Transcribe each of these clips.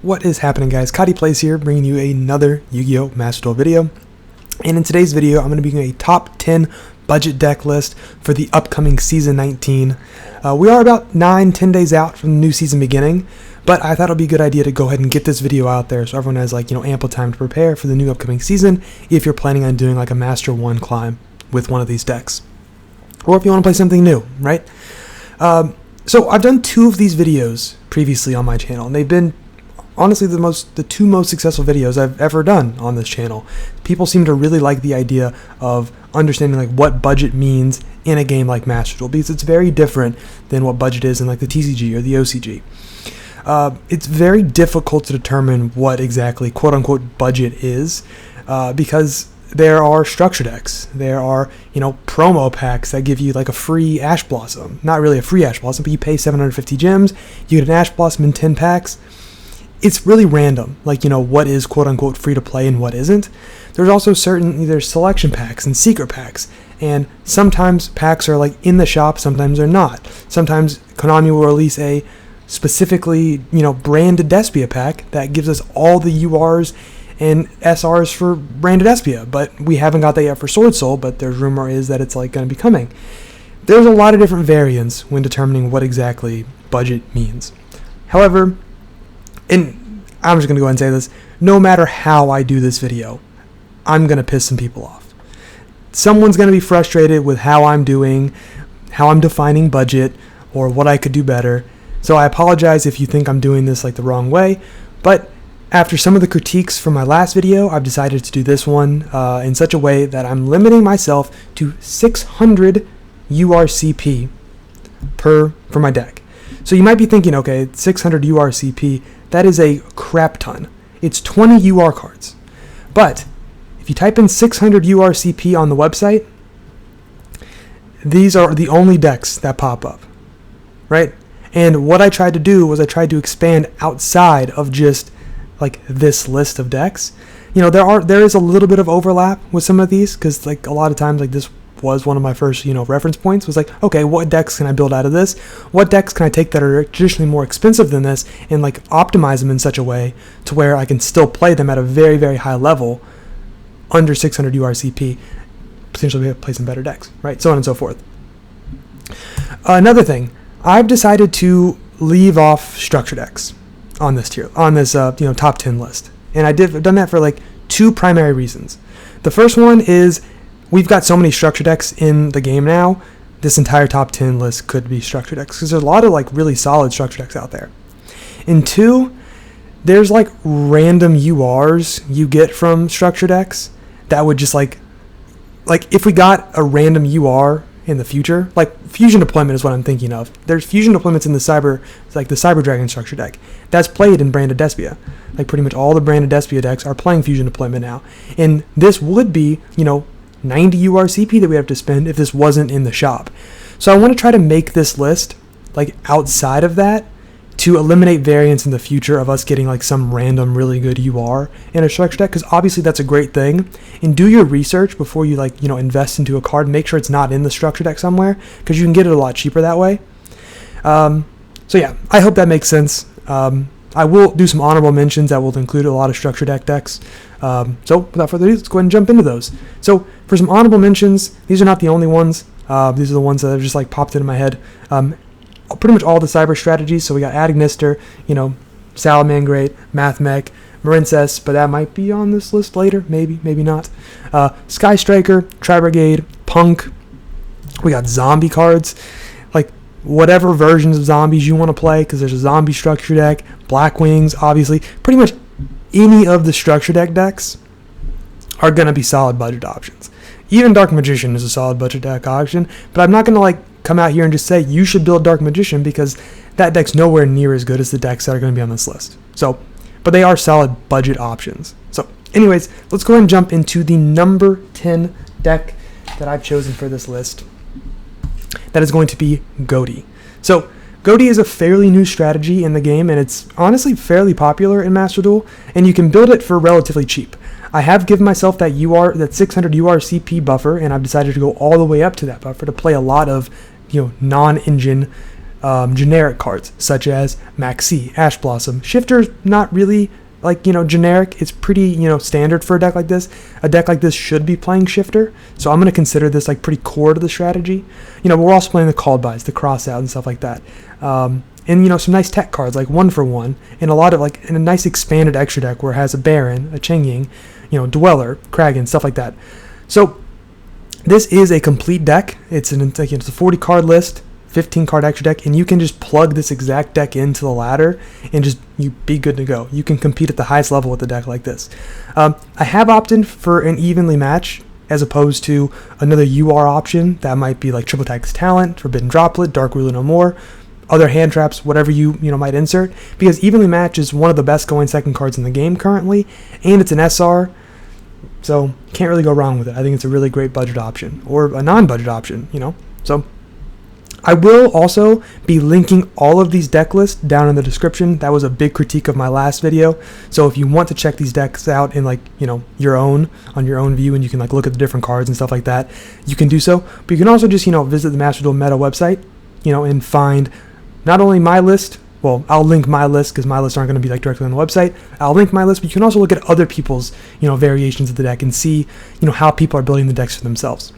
What is happening, guys? Cody Plays here, bringing you another Yu-Gi-Oh! Master Duel video. And in today's video, I'm going to be doing a top 10 budget deck list for the upcoming Season 19. We are about 9-10 days out from the new season beginning, but I thought it would be a good idea to go ahead and get this video out there so everyone has ample time to prepare for the new upcoming season if you're planning on doing like a Master 1 climb with one of these decks. Or if you want to play something new, right? So I've done 2 of these videos previously on my channel, and they've been honestly the 2 most successful videos I've ever done on this channel. People seem to really like the idea of understanding like what budget means in a game like Master Duel, because it's very different than what budget is in like the TCG or the OCG. It's very difficult to determine what exactly quote-unquote budget is, because there are structure decks, there are promo packs that give you like a free Ash Blossom. Not really a free Ash Blossom, but you pay 750 gems, you get an Ash Blossom in 10 packs. It's really random, like what is quote-unquote free to play and what isn't. There's also certain either selection packs and secret packs, and sometimes packs are like in the shop, sometimes they're not. Sometimes Konami will release a specifically branded Despia pack that gives us all the URs and SRs for branded Despia, but we haven't got that yet for Sword Soul, but there's rumor is that it's like going to be coming. There's a lot of different variants when determining what exactly budget means. However, and I'm just going to go ahead and say this, no matter how I do this video, I'm going to piss some people off. Someone's going to be frustrated with how I'm doing, how I'm defining budget, or what I could do better. So I apologize if you think I'm doing this like the wrong way, but after some of the critiques from my last video, I've decided to do this one in such a way that I'm limiting myself to 600 URCP for my deck. So you might be thinking, okay, 600 URCP, that is a crap ton. It's 20 UR cards. But if you type in 600 URCP on the website, these are the only decks that pop up, right? And what I tried to do was I tried to expand outside of just like this list of decks. There is a little bit of overlap with some of these, because like a lot of times like this was one of my first reference points, was like, okay, what decks can I build out of this? What decks can I take that are traditionally more expensive than this and like optimize them in such a way to where I can still play them at a very, very high level under 600 URCP, potentially play some better decks, right? So on and so forth. Another thing, I've decided to leave off structure decks on this tier, on this top 10 list, and I've done that for like 2 primary reasons. The first one is we've got so many structure decks in the game now. This entire top 10 list could be structure decks because there's a lot of like really solid structure decks out there. And 2, there's like random URs you get from structure decks that would just like if we got a random UR in the future, like Fusion Deployment is what I'm thinking of. There's Fusion Deployments in the Cyber Dragon structure deck that's played in branded Despia. Like pretty much all the branded Despia decks are playing Fusion Deployment now, and this would be 90 URCP that we have to spend if this wasn't in the shop. So I want to try to make this list like outside of that to eliminate variance in the future of us getting like some random really good UR in a structure deck, because obviously that's a great thing. And do your research before you invest into a card. Make sure it's not in the structure deck somewhere, because you can get it a lot cheaper that way. So yeah, I hope that makes sense. I will do some honorable mentions that will include a lot of structure deck decks. So without further ado, let's go ahead and jump into those. So for some honorable mentions, these are not the only ones. These are the ones that have just like popped into my head. Pretty much all the cyber strategies. So we got Adamemancipator, Salamangreat, Mathmech, Marincess, but that might be on this list later. Maybe not. Sky Striker, Tri-Brigade, Punk. We got zombie cards. Like whatever versions of zombies you want to play, because there's a zombie structure deck. Black Wings, obviously. Pretty much any of the structure deck decks are going to be solid budget options. Even Dark Magician is a solid budget deck option, but I'm not going to come out here and just say you should build Dark Magician, because that deck's nowhere near as good as the decks that are going to be on this list. So, but they are solid budget options. So anyways, let's go ahead and jump into the number 10 deck that I've chosen for this list. That is going to be Goaty. So Goaty is a fairly new strategy in the game, and it's honestly fairly popular in Master Duel, and you can build it for relatively cheap. I have given myself that 600 URCP buffer, and I've decided to go all the way up to that buffer to play a lot of non-engine generic cards such as Maxi, Ash Blossom. Shifter's not really like, generic. It's pretty, standard for a deck like this. A deck like this should be playing Shifter, so I'm going to consider this like pretty core to the strategy. But we're also playing the called buys, the cross out and stuff like that. And some nice tech cards like 1-for-1, and a lot of in a nice expanded extra deck where it has a Baron, a Chengying, Dweller, Kragan, stuff like that. So this is a complete deck. It's it's a 40 card list, 15 card extra deck, and you can just plug this exact deck into the ladder and just you be good to go. You can compete at the highest level with a deck like this. I have opted for an evenly match as opposed to another UR option that might be like Triple Tax Talent, Forbidden Droplet, Dark Ruler No More, other hand traps, whatever you might insert, because evenly match is one of the best going second cards in the game currently, and it's an SR, so can't really go wrong with it. I think it's a really great budget option, or a non-budget option, So I will also be linking all of these deck lists down in the description. That was a big critique of my last video. So if you want to check these decks out in your own view, and you can look at the different cards and stuff like that, you can do so. But you can also just visit the Master Duel Meta website, and find not only my list. Well, I'll link my list because my lists aren't going to be directly on the website. I'll link my list, but you can also look at other people's variations of the deck and see how people are building the decks for themselves.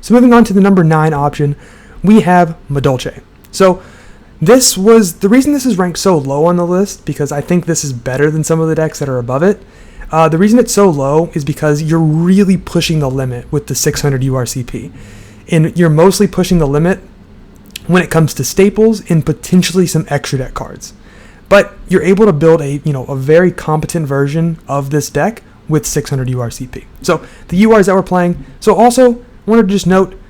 So moving on to the number 9 option, we have Madolche. So this was the reason this is ranked so low on the list, because I think this is better than some of the decks that are above it. The reason it's so low is because you're really pushing the limit with the 600 URCP, and you're mostly pushing the limit when it comes to staples and potentially some extra deck cards. But you're able to build a very competent version of this deck with 600 URCP. So the URs that we're playing. So also wanted to just note,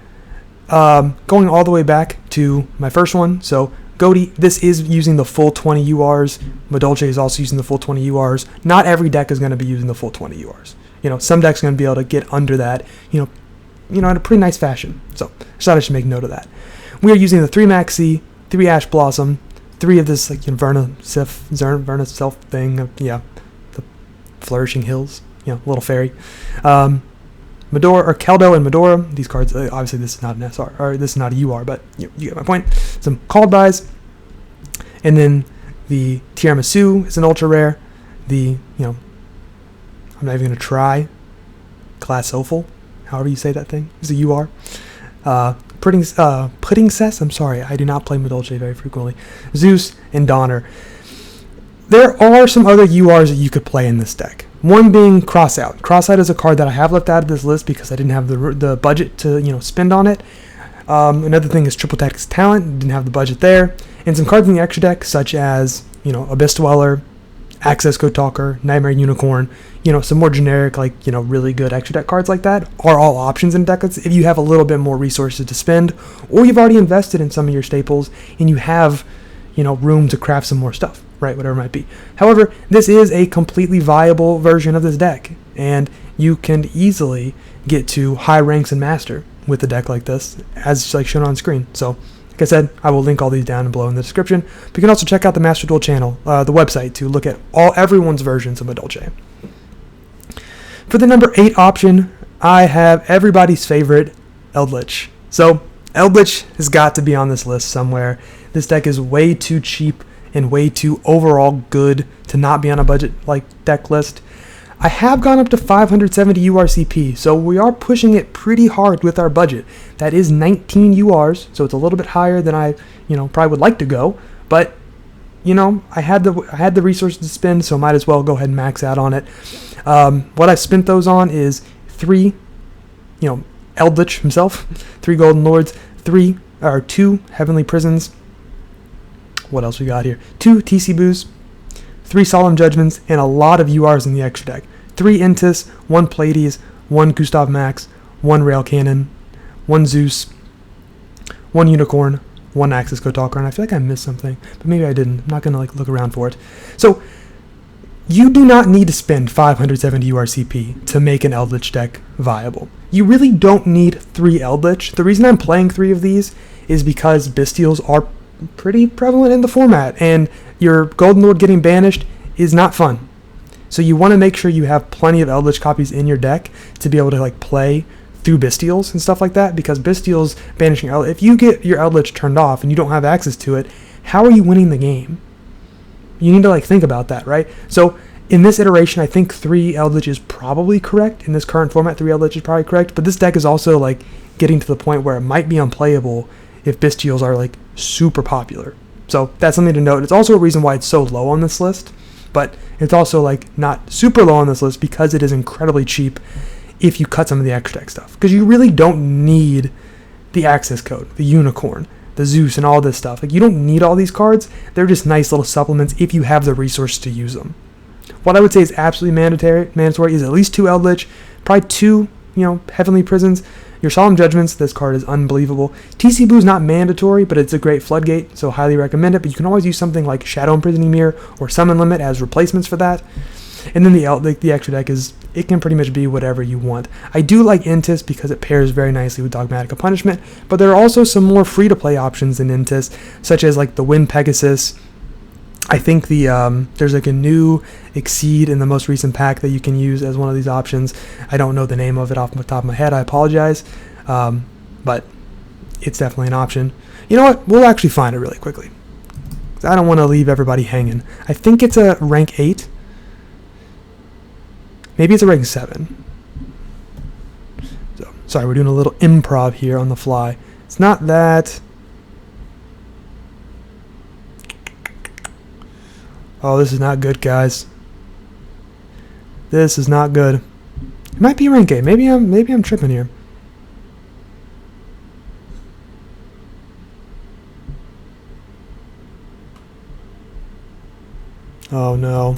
going all the way back to my first one. So Goaty, this is using the full 20 URs. Madolche is also using the full 20 URs. Not every deck is going to be using the full 20 URs. Some decks are going to be able to get under that, in a pretty nice fashion. So just thought I should make note of that. We are using the 3 Maxi, 3 Ash Blossom, 3 of this Verna Self thing, the Flourishing Hills, little fairy. Medora, or Keldo and Medora, these cards, obviously this is not an SR, or this is not a UR, but you get my point. Some called buys, and then the Tiramisu is an ultra rare. I'm not even going to try. Class Opal, however you say that thing, is a UR. Pudding Cess, I'm sorry, I do not play Madolche very frequently. Zeus and Donner. There are some other URs that you could play in this deck. One being Crossout. Crossout is a card that I have left out of this list because I didn't have the budget to spend on it. Another thing is Triple Tax Talent. Didn't have the budget there. And some cards in the extra deck such as Abyss Dweller, Access Code Talker, Nightmare Unicorn. Some more generic really good extra deck cards like that are all options in deck lists if you have a little bit more resources to spend, or you've already invested in some of your staples and you have room to craft some more stuff. Right, whatever it might be. However, this is a completely viable version of this deck, and you can easily get to high ranks in Master with a deck like this, as shown on screen. So, like I said, I will link all these down below in the description. But you can also check out the Master Duel channel, the website, to look at everyone's versions of Madolche. For the number 8 option, I have everybody's favorite Eldritch. So, Eldritch has got to be on this list somewhere. This deck is way too cheap and way too overall good to not be on a budget deck list. I have gone up to 570 URCP, so we are pushing it pretty hard with our budget. That is 19 URs, so it's a little bit higher than I probably would like to go, but I had the resources to spend, so might as well go ahead and max out on it. What I've spent those on is 3 Eldritch himself, 3 Golden Lords, 2 Heavenly Prisons. What else we got here? 2 TC Boos, 3 Solemn Judgments, and a lot of URs in the extra deck. 3 Intis, 1 Pleiades, 1 Gustav Max, 1 Rail Cannon, 1 Zeus, 1 Unicorn, 1 Access Code Talker, and I feel like I missed something, but maybe I didn't. I'm not going to look around for it. So, you do not need to spend 570 URCP to make an Eldritch deck viable. You really don't need 3 Eldritch. The reason I'm playing 3 of these is because Bestials are pretty prevalent in the format, and your Golden Lord getting banished is not fun. So you want to make sure you have plenty of Eldritch copies in your deck to be able to play through Bestials and stuff like that, because Bestials banishing if you get your Eldritch turned off and you don't have access to it, how are you winning the game? You need to like think about that, right? So in this iteration, I think 3 Eldritch is probably correct. In this current format, 3 Eldritch is probably correct, but this deck is also like getting to the point where it might be unplayable if Bestials are like super popular. So that's something to note. It's also a reason why it's so low on this list, but it's also like not super low on this list because it is incredibly cheap if you cut some of the extra deck stuff, because you really don't need the access code, the unicorn, the Zeus, and all this stuff. Like, you don't need all these cards. They're just nice little supplements if you have the resources to use them. What I would say is absolutely mandatory is at least 2 Eldritch, probably 2, Heavenly Prisons. Your Solemn Judgments, this card is unbelievable. TC Blue is not mandatory, but it's a great floodgate, so highly recommend it. But you can always use something like Shadow Imprisoning Mirror or Summon Limit as replacements for that. And then the extra deck it can pretty much be whatever you want. I do like Intis because it pairs very nicely with Dogmatic of Punishment, but there are also some more free-to-play options in Intis, such as like the Wind Pegasus. I think there's like a new Exceed in the most recent pack that you can use as one of these options. I don't know the name of it off the top of my head. I apologize, but it's definitely an option. You know what? We'll actually find it really quickly. I don't want to leave everybody hanging. I think it's a rank 8. Maybe it's a rank 7. So, sorry, we're doing a little improv here on the fly. It's not that. Oh, this is not good, guys. This is not good. It might be rank 8. Maybe I'm tripping here. Oh no.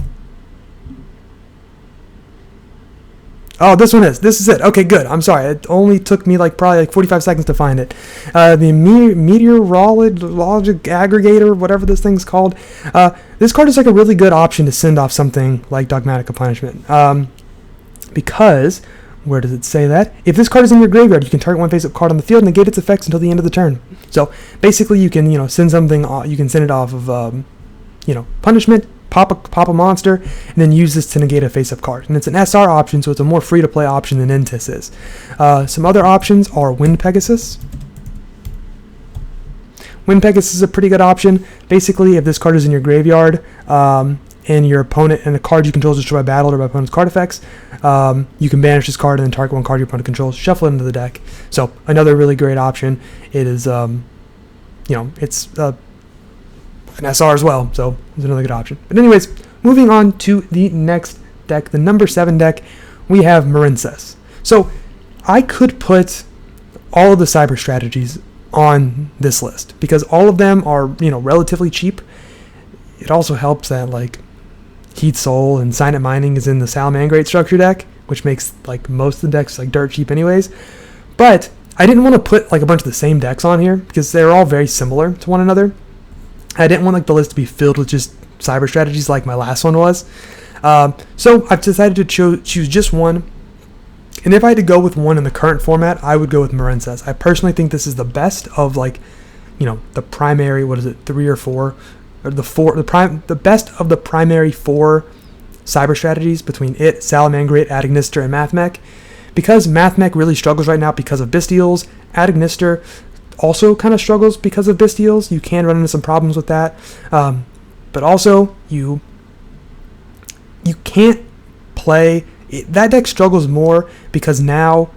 Oh, this one is. This is it. Okay, good. I'm sorry. It only took me probably 45 seconds to find it. The Meteorologic Aggregator, whatever this thing's called. This card is like a really good option to send off something like Dogmatic of Punishment. Because, where does it say that? If this card is in your graveyard, you can target one face-up card on the field and negate its effects until the end of the turn. So basically, you can send something. You can send it off of punishment. Pop a monster, and then use this to negate a face-up card. And it's an SR option, so it's a more free-to-play option than Intis is. Some other options are Wind Pegasus. Wind Pegasus is a pretty good option. Basically, if this card is in your graveyard, and your opponent and the card you control is destroyed by battle or by opponent's card effects, you can banish this card and then target one card your opponent controls, shuffle it into the deck. So another really great option. It is, it's an SR as well, so it's another good option. But anyways, moving on to the next deck, the number 7 deck, we have Marincess. So I could put all of the cyber strategies on this list because all of them are, relatively cheap. It also helps that Heat Soul and Signet Mining is in the Salamangreat structure deck, which makes most of the decks dirt cheap anyways. But I didn't want to put a bunch of the same decks on here because they're all very similar to one another. I didn't want the list to be filled with just cyber strategies like my last one was. So I've decided to choose just one. And if I had to go with one in the current format, I would go with Marincess. I personally think this is the best of the primary, 3 or 4, or the best of the primary 4 cyber strategies between it, Salamangreat, Adamemancipator, and Mathmech. Because Mathmech really struggles right now because of Bestials, Adamemancipator also kind of struggles because of Bestials. You can run into some problems with that. But also, you can't play... that deck struggles more because now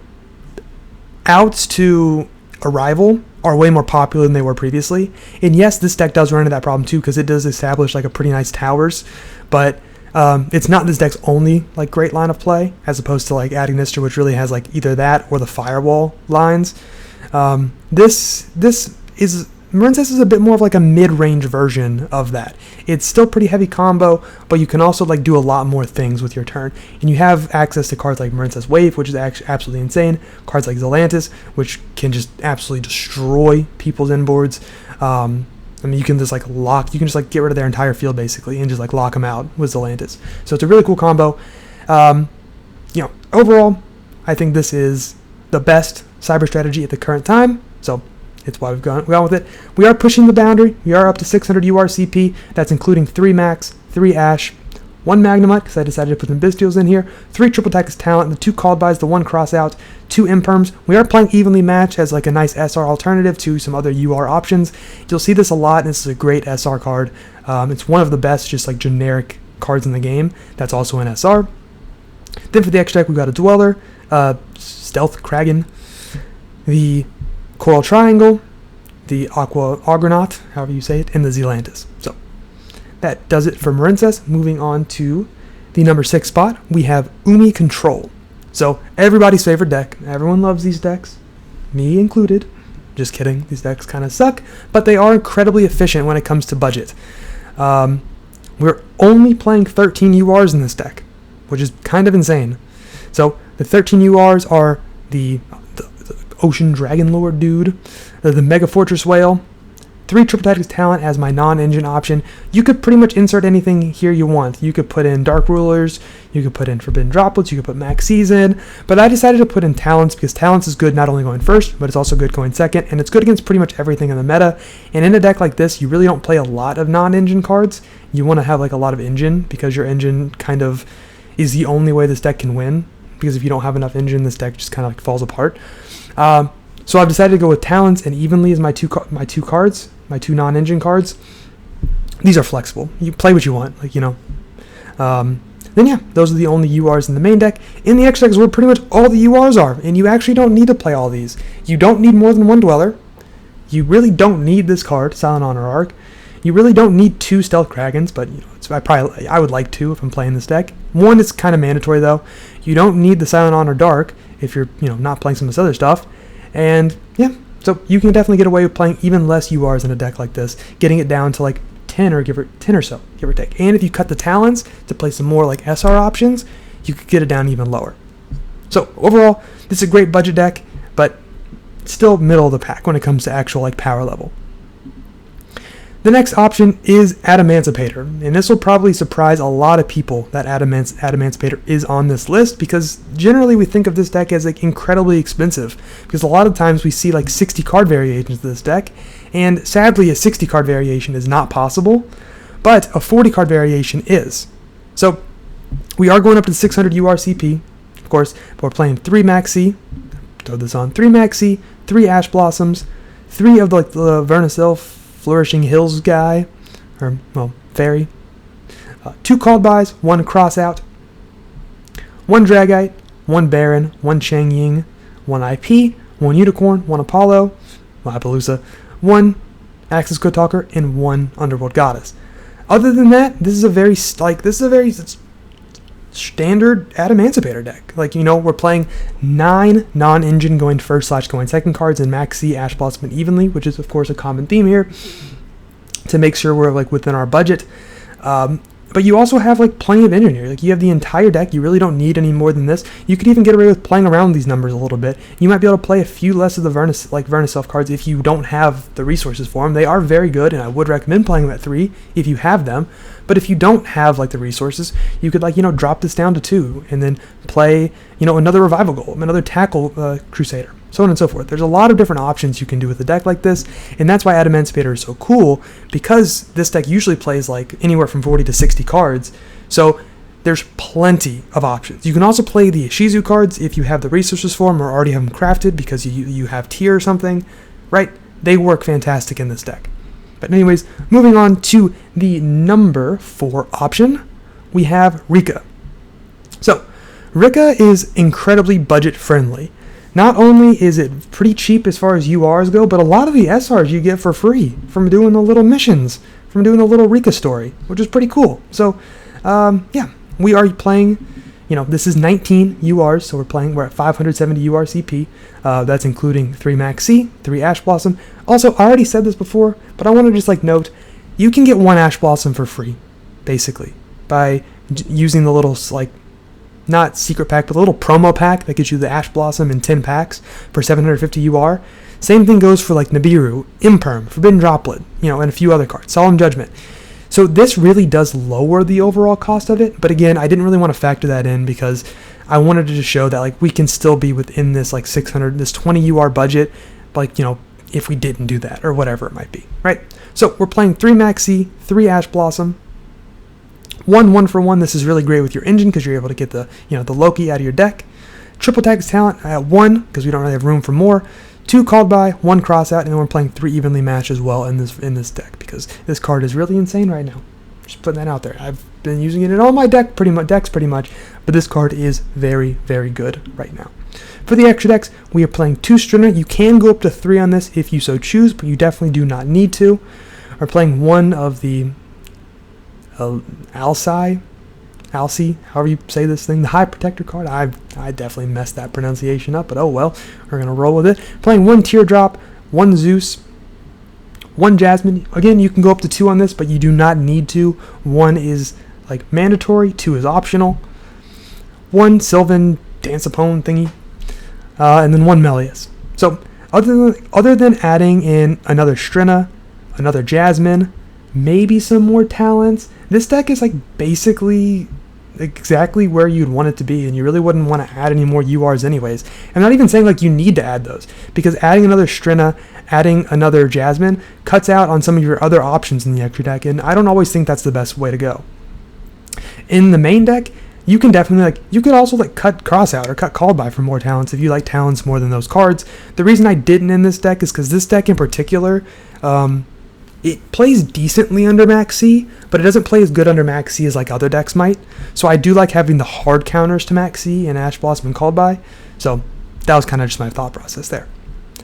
outs to Arrival are way more popular than they were previously. And yes, this deck does run into that problem too because it does establish a pretty nice towers. But it's not this deck's only great line of play as opposed to Adamemancipator, which really has either that or the Firewall lines. Marincess is a bit more of a mid-range version of that. It's still pretty heavy combo, but you can also do a lot more things with your turn. And you have access to cards like Marincess Wave, which is actually absolutely insane. Cards like Zelantis, which can just absolutely destroy people's inboards. You can just get rid of their entire field basically and just lock them out with Zelantis. So it's a really cool combo. Overall, I think this is the best cyber strategy at the current time. So it's why we've gone with it. We are pushing the boundary. We are up to 600 URCP. That's including 3 Max, 3 Ash, 1 Magnemite, because I decided to put some Bystials in here, 3 Triple Attack as talent, the 2 Called Bys, the 1 Cross Out, 2 Imperms. We are playing Evenly Matched as like a nice SR alternative to some other UR options. You'll see this a lot, and this is a great SR card. It's one of the best just like generic cards in the game that's also in SR. Then for the extra deck, we've got a Dweller, Stealth Kragan, the Coral Triangle, the Aqua Argonaut, however you say it, and the Zealantis. So that does it for Marincess. Moving on to the number 6 spot, we have Umi Control. So everybody's favorite deck. Everyone loves these decks, me included. Just kidding, these decks kind of suck, but they are incredibly efficient when it comes to budget. We're only playing 13 URs in this deck, which is kind of insane. So the 13 URs are the Ocean Dragon Lord dude, the Mega Fortress Whale, 3 Triple Tactics Talent as my non-engine option. You could pretty much insert anything here you want. You could put in Dark Rulers, you could put in Forbidden Droplets, you could put Max Season, but I decided to put in Talents because Talents is good not only going first, but it's also good going second, and it's good against pretty much everything in the meta. And in a deck like this, you really don't play a lot of non-engine cards. You want to have like a lot of engine, because your engine kind of is the only way this deck can win, because if you don't have enough engine, this deck just kind of like falls apart. So I've decided to go with Talents and Evenly as my two cards, my 2 non-engine cards. These are flexible. You play what you want, like, you know. Then yeah, those are the only URs in the main deck. In the extra deck is where pretty much all the URs are, and you actually don't need to play all these. You don't need more than 1 Dweller. You really don't need this card, Silent Honor Arc. You really don't need 2 Stealth Kragans, but you know, I would like 2 if I'm playing this deck. 1 is kind of mandatory though. You don't need the Silent Honor Dark if you're, you know, not playing some of this other stuff. And yeah, so you can definitely get away with playing even less URs in a deck like this, getting it down to like 10 or so, give or take. And if you cut the Talents to play some more like SR options, you could get it down even lower. So overall, this is a great budget deck, but still middle of the pack when it comes to actual like power level. The next option is Adamemancipator, and this will probably surprise a lot of people that Adamemancipator is on this list, because generally we think of this deck as like incredibly expensive, because a lot of times we see like 60 card variations of this deck, and sadly a 60 card variation is not possible, but a 40 card variation is. So we are going up to 600 URCP, of course, but we're playing 3 Maxi, throw this on, 3 Maxi, 3 Ash Blossoms, 3 of like the Vernasil Flourishing Hills guy, or, well, fairy, 2 Called Bys, 1 Cross Out, 1 Dragite, 1 Baron, 1 Chang Ying, 1 IP, 1 Unicorn, 1 Apollo, 1 Appaloosa, 1 Axis Good Talker, and 1 Underworld Goddess. Other than that, this is a very standard Adamemancipator deck. Like, you know, we're playing 9 non-engine going first / going second cards in Maxi, Ash Blossom, and Evenly, which is of course a common theme here to make sure we're like within our budget. But you also have like plenty of engine here. Like, you have the entire deck. You really don't need any more than this. You could even get away with playing around these numbers a little bit. You might be able to play a few less of the Vernaself cards if you don't have the resources for them. They are very good, and I would recommend playing them at 3 if you have them. But if you don't have like the resources, you could like, you know, drop this down to 2 and then play, you know, another Revival Golem, another Tackle Crusader, so on and so forth. There's a lot of different options you can do with a deck like this, and that's why Adamemancipator is so cool, because this deck usually plays like anywhere from 40 to 60 cards, so there's plenty of options. You can also play the Ishizu cards if you have the resources for them or already have them crafted because you have tier or something, right? They work fantastic in this deck. But anyways, moving on to the number 4 option, we have Rika. So, Rika is incredibly budget friendly. Not only is it pretty cheap as far as URs go, but a lot of the SRs you get for free from doing the little missions, from doing the little Rika story, which is pretty cool. So, yeah, we are playing, you know, this is 19 URs, so we're at 570 URCP. That's including 3 Maxi, 3 Ash Blossom. Also, I already said this before, but I want to just like note, you can get 1 Ash Blossom for free, basically, by using the little, like, not secret pack, but the little promo pack that gets you the Ash Blossom in 10 packs for 750 UR. Same thing goes for like Nibiru, Imperm, Forbidden Droplet, you know, and a few other cards, Solemn Judgment. So this really does lower the overall cost of it, but again, I didn't really want to factor that in because I wanted to just show that like we can still be within this like 600, this 20 UR budget, like, you know, if we didn't do that or whatever it might be, right? So we're playing 3 Maxi, 3 Ash Blossom, One for one. This is really great with your engine because you're able to get the the Loki out of your deck. Triple tax talent at 1 because we don't really have room for more. 2 called by, 1 cross out, and we're playing 3 evenly matched as well in this deck because this card is really insane right now. Just putting that out there. I've been using it in all my decks pretty much, but this card is very, very good right now. For the extra decks, we are playing 2 Stringer. You can go up to 3 on this if you so choose, but you definitely do not need to. We're playing 1 of the Alci, however you say this thing, the High Protector card. I definitely messed that pronunciation up, but oh well, we're going to roll with it. Playing 1 Teardrop, 1 Zeus, 1 Jasmine. Again, you can go up to 2 on this, but you do not need to. 1 is like mandatory, 2 is optional. 1 Sylvan Danceapone thingy, and then 1 Melius. So other than adding in another Strina, another Jasmine, maybe some more talents, this deck is like basically exactly where you'd want it to be, and you really wouldn't want to add any more URs anyways. I'm not even saying like you need to add those, because adding another Strina, adding another Jasmine cuts out on some of your other options in the extra deck, and I don't always think that's the best way to go. In the main deck, you can definitely you could also cut cross out or cut called by for more talents if you like talents more than those cards. The reason I didn't in this deck is because this deck in particular, it plays decently under Max C, but it doesn't play as good under Max C as like other decks might. So I do like having the hard counters to Max C and Ash Blossom and Called By. So that was kind of just my thought process there.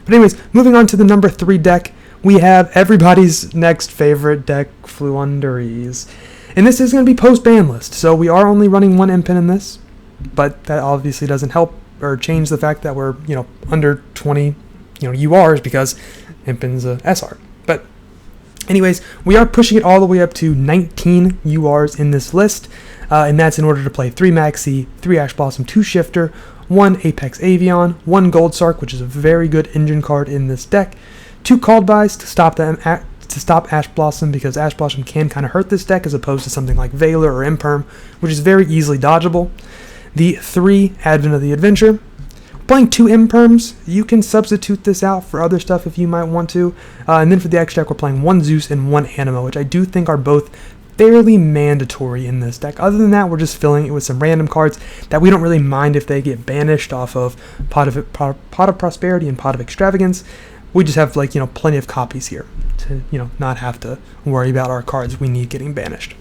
But anyways, moving on to the number 3 deck, we have everybody's next favorite deck, Fluunderes. And this is going to be post-ban list, so we are only running 1 Impin in this, but that obviously doesn't help or change the fact that we're under 20 URs because Impin's a SR. But anyways, we are pushing it all the way up to 19 URs in this list, and that's in order to play 3 Maxi, 3 Ash Blossom, 2 Shifter, 1 Apex Avion, 1 Gold Sark, which is a very good engine card in this deck, 2 Called Bys to stop Ash Blossom, because Ash Blossom can kind of hurt this deck as opposed to something like Valor or Imperm, which is very easily dodgeable. The 3 Advent of the Adventure. Playing 2 Imperms, you can substitute this out for other stuff if you might want to. And then for the extra deck, we're playing 1 Zeus and 1 Anima, which I do think are both fairly mandatory in this deck. Other than that, we're just filling it with some random cards that we don't really mind if they get banished off of Pot of Prosperity and Pot of Extravagance. We just have plenty of copies here to not have to worry about our cards we need getting banished.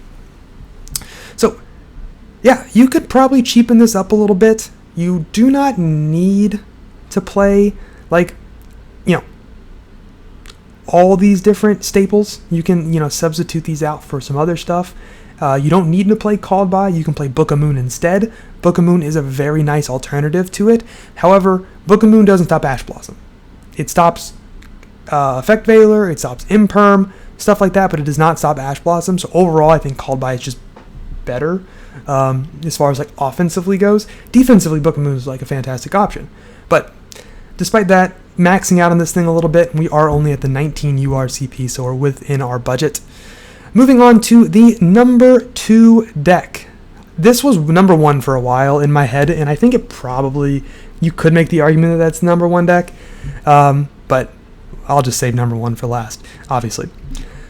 So yeah, you could probably cheapen this up a little bit. You do not need to play all these different staples. You can substitute these out for some other stuff. You don't need to play Called By. You can play Book of Moon instead. Book of Moon is a very nice alternative to it. However, Book of Moon doesn't stop Ash Blossom. It stops Effect Valor, it stops Imperm, stuff like that, but it does not stop Ash Blossom. So overall, I think Called By is just better as far as offensively goes. Defensively, Book of Moon is a fantastic option. But despite that, maxing out on this thing a little bit, we are only at the 19 URCP, so we're within our budget. Moving on to the number 2 deck. This was number 1 for a while in my head, and I think you could make the argument that that's number 1 deck, but I'll just save number 1 for last, obviously.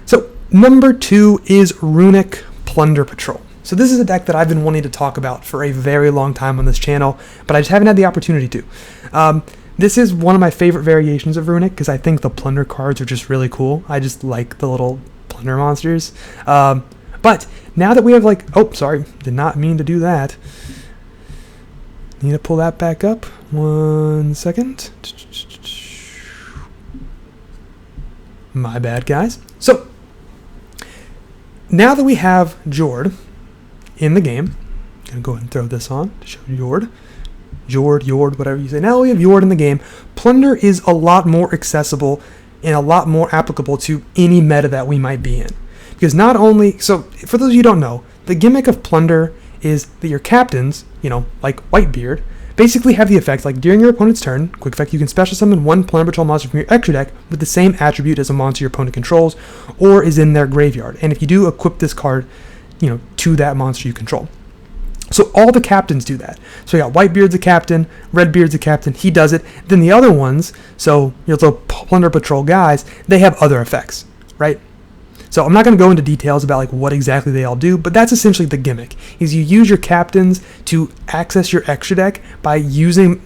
So number 2 is Runic Plunder Patrol. So this is a deck that I've been wanting to talk about for a very long time on this channel, but I just haven't had the opportunity to. This is one of my favorite variations of Runic because I think the Plunder cards are just really cool. I just like the little Plunder monsters. But now that we have oh, sorry, did not mean to do that. Need to pull that back up. 1 second. My bad, guys. So, now that we have Jord in the game, I'm going to go ahead and throw this on to show Jord, whatever you say. Now that we have Jord in the game, Plunder is a lot more accessible and a lot more applicable to any meta that we might be in. Because not only, so for those of you who don't know, the gimmick of Plunder is that your captains, like Whitebeard, basically have the effect, during your opponent's turn, quick effect, you can special summon 1 Plunder Patrol monster from your extra deck with the same attribute as a monster your opponent controls or is in their graveyard. And if you do, equip this card, to that monster you control. So all the captains do that. So you got Whitebeard's a captain, Redbeard's a captain, he does it. Then the other ones, so your little Plunder Patrol guys, they have other effects, right? So I'm not going to go into details about like what exactly they all do, but that's essentially the gimmick, is you use your captains to access your extra deck by using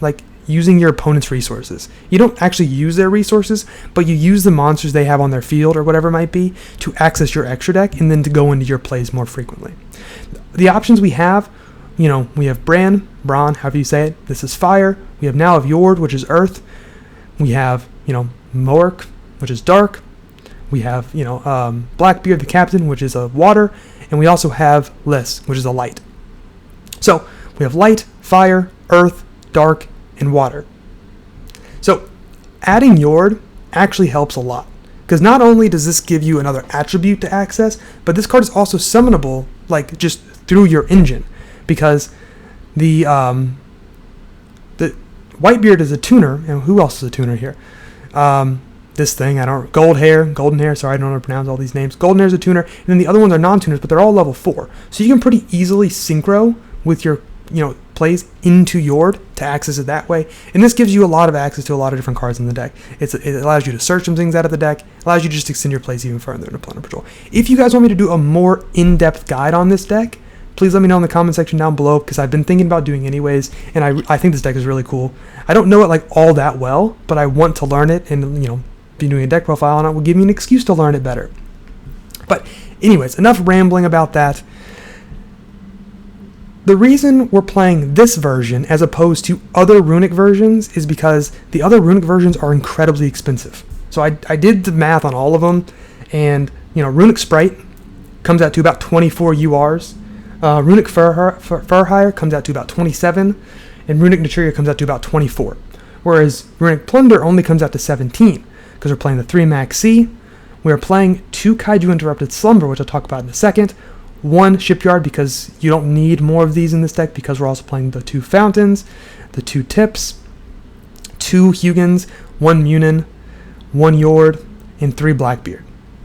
your opponent's resources. You don't actually use their resources, but you use the monsters they have on their field or whatever it might be to access your extra deck and then to go into your plays more frequently. The options we have, we have Bran, however you say it. This is fire. We have now of Yord, which is earth. We have, Moark, which is dark. We have, Blackbeard the captain, which is a water. And we also have Liss, which is a light. So we have light, fire, earth, dark, and water. So adding Yord actually helps a lot, because not only does this give you another attribute to access, but this card is also summonable like just through your engine, because the Whitebeard is a tuner, and who else is a tuner here? This thing, golden hair, sorry, I don't know how to pronounce all these names. Golden hair is a tuner, and then the other ones are non-tuners, but they're all level 4. So you can pretty easily synchro with your plays into Yord to access it that way, and this gives you a lot of access to a lot of different cards in the deck. It allows you to search some things out of the deck, allows you to just extend your plays even further into Plunder Patrol. If you guys want me to do a more in-depth guide on this deck, please let me know in the comment section down below, because I've been thinking about doing anyways, and I think this deck is really cool. I don't know it like all that well, but I want to learn it, and be doing a deck profile on it will give me an excuse to learn it better. But anyways, enough rambling about that. The reason we're playing this version as opposed to other runic versions is because the other runic versions are incredibly expensive. So I did the math on all of them, and Runic Sprite comes out to about 24 URs. Runic Furhire comes out to about 27, and Runic Naturia comes out to about 24. Whereas Runic Plunder only comes out to 17, because we're playing the 3 Max C. We're playing 2 Kaiju Interrupted Slumber, which I'll talk about in a second. 1 Shipyard, because you don't need more of these in this deck, because we're also playing the 2 Fountains, the 2 Tips, 2 Hugins, 1 Munin, 1 Yord, and 3 Blackbeard.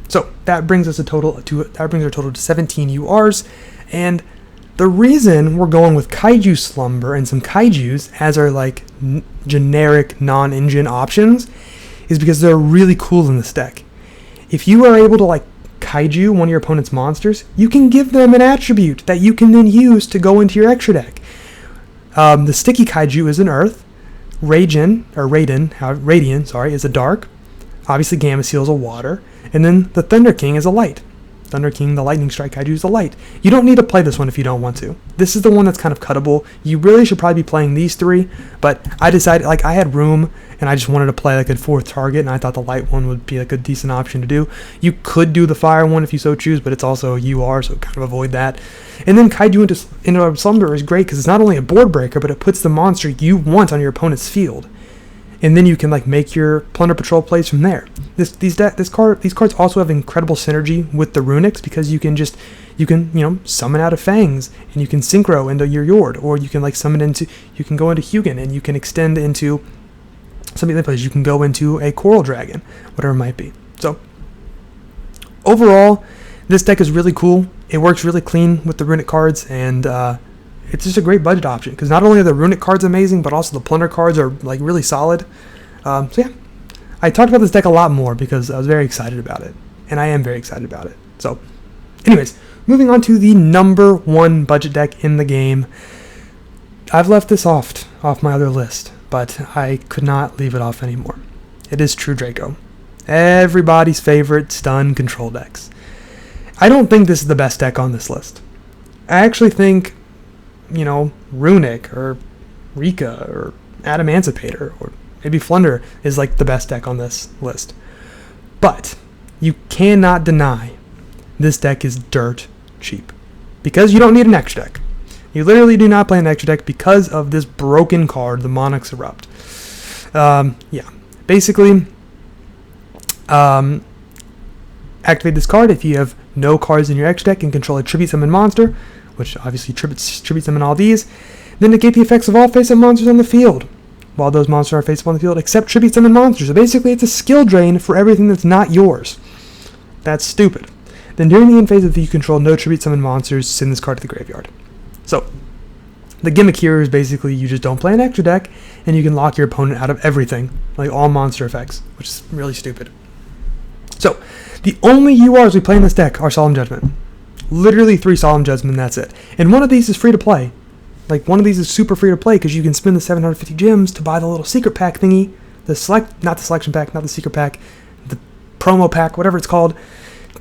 So that brings our total to 17 URs, and the reason we're going with Kaiju Slumber and some Kaijus as our generic non-engine options is because they're really cool in this deck. If you are able to Kaiju one of your opponent's monsters, you can give them an attribute that you can then use to go into your extra deck. The Sticky Kaiju is an earth. Radian is a dark. Obviously Gamma Seal is a water. And then the Thunder King is a light. Thunder King, the Lightning Strike Kaiju, is a light. You don't need to play this one if you don't want to. This is the one that's kind of cuttable. You really should probably be playing these 3, but I decided, I had room, and I just wanted to play a 4th target, and I thought the light one would be a decent option to do. You could do the fire one if you so choose, but it's also a UR, so kind of avoid that. And then Kaiju into Slumber is great because it's not only a board breaker, but it puts the monster you want on your opponent's field. And then you can make your Plunder Patrol plays from there. These cards also have incredible synergy with the Runics, because you can summon out of Fangs, and you can synchro into your Yord, or you can you can go into Hugin, and you can extend into some other places. You can go into a Coral Dragon, whatever it might be. So overall, this deck is really cool. It works really clean with the Runic cards, and it's just a great budget option, because not only are the Runic cards amazing, but also the Plunder cards are really solid. So yeah, I talked about this deck a lot more because I was very excited about it, and I am very excited about it. So anyways, moving on to the number 1 budget deck in the game. I've left this off my other list, but I could not leave it off anymore. It is True Draco. Everybody's favorite stun control decks. I don't think this is the best deck on this list. I actually think Runic or Rika or Adamemancipator or maybe Flunder is the best deck on this list. But you cannot deny this deck is dirt cheap, because you don't need an extra deck. You literally do not play an extra deck because of this broken card, the Monarch's Erupt. Basically, activate this card if you have no cards in your extra deck and control a Tribute Summon monster, which obviously tribute summon all these. Then negate the effects of all face-up monsters on the field, while those monsters are face-up on the field, except tribute summon monsters. So basically, it's a skill drain for everything that's not yours. That's stupid. Then during the end phase, if you control no tribute summon monsters, send this card to the graveyard. So the gimmick here is basically you just don't play an extra deck, and you can lock your opponent out of everything, all monster effects, which is really stupid. So, the only URs we play in this deck are Solemn Judgment. Literally 3 Solemn Judgment, and that's it. And one of these is free to play. Like, one of these is super free to play because you can spend the 750 gems to buy the little secret pack thingy. Not the selection pack, not the secret pack, the promo pack, whatever it's called,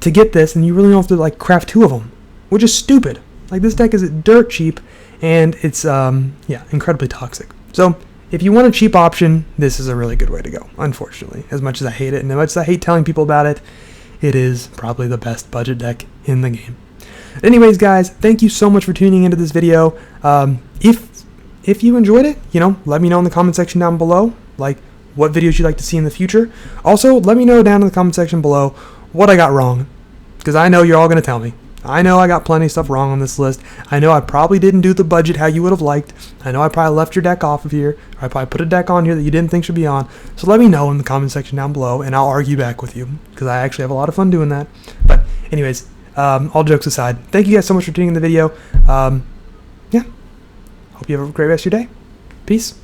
to get this, and you really don't have to, like, craft 2 of them, which is stupid. Like, this deck is dirt cheap, and it's, incredibly toxic. So, if you want a cheap option, this is a really good way to go, unfortunately. As much as I hate it, and as much as I hate telling people about it, it is probably the best budget deck in the game. Anyways, guys, thank you so much for tuning into this video. If you enjoyed it, let me know in the comment section down below, like, what videos you'd like to see in the future. Also, let me know down in the comment section below what I got wrong, because I know you're all going to tell me. I know I got plenty of stuff wrong on this list. I know I probably didn't do the budget how you would have liked. I know I probably left your deck off of here, or I probably put a deck on here that you didn't think should be on. So let me know in the comment section down below, and I'll argue back with you, because I actually have a lot of fun doing that. But anyways, all jokes aside, thank you guys so much for tuning in the video. Hope you have a great rest of your day. Peace.